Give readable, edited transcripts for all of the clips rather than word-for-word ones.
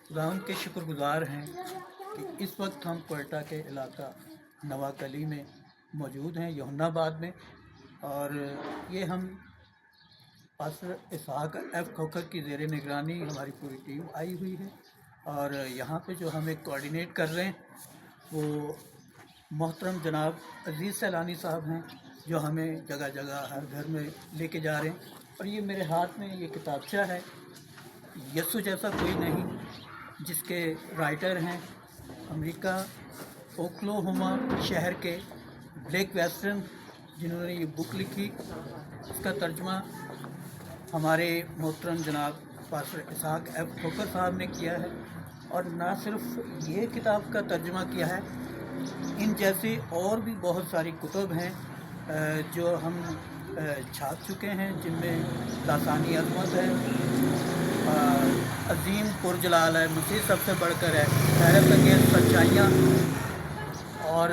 खुदावंद के शुक्रगुजार हैं कि इस वक्त हम कोयटा के इलाका नवाकली में मौजूद हैं, यूहन्नाबाद में। और ये हम पास्टर इसहाक एफ खोखर की ज़ेर निगरानी हमारी पूरी टीम आई हुई है। और यहाँ पे जो हमें कोऑर्डिनेट कर रहे हैं वो मोहतरम जनाब अजीज़ सैलानी साहब हैं, जो हमें जगह जगह हर घर में लेके जा रहे हैं। और ये मेरे हाथ में ये किताबचा है, यस्सु जैसा कोई नहीं, जिसके राइटर हैं अमेरिका ओक्लाहोमा शहर के ब्लेक वेस्टर्न, जिन्होंने ये बुक लिखी। इसका तर्जुमा हमारे मोहतरम जनाब पास्टर इसहाक एफ खोखर साहब ने किया है। और ना सिर्फ ये किताब का तर्जुमा किया है, इन जैसी और भी बहुत सारी कुतुब हैं जो हम छाप चुके हैं, जिनमें लासानी अज़मत है, अज़ीम पुरजलाल है, मसीह सबसे बढ़कर है, हैरत अंगेज़ सच्चाइयाँ और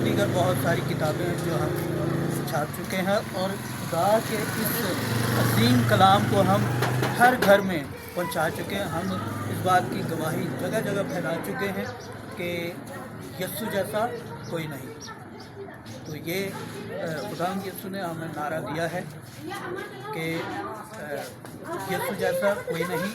दीगर बहुत सारी किताबें हैं जो हम छाप चुके हैं। और खुदा के इस अज़ीम कलाम को हम हर घर में पहुंचा चुके हैं। हम इस बात की गवाही जगह जगह फैला चुके हैं कि यस्सु जैसा कोई नहीं। तो ये खुदावंद यस्सु ने हमें नारा दिया है कि यस्सु जैसा कोई नहीं,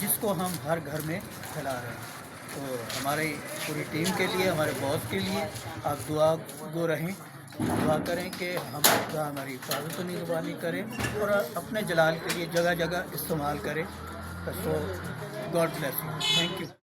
जिसको हम हर घर में फैला रहे हैं। तो हमारी पूरी टीम के लिए, हमारे बॉस के लिए आप दुआ गो रहें, दुआ करें कि हम हमारी हिफाजत और निगरानी करें और अपने जलाल के लिए जगह जगह इस्तेमाल करें। So God bless you. Thank you.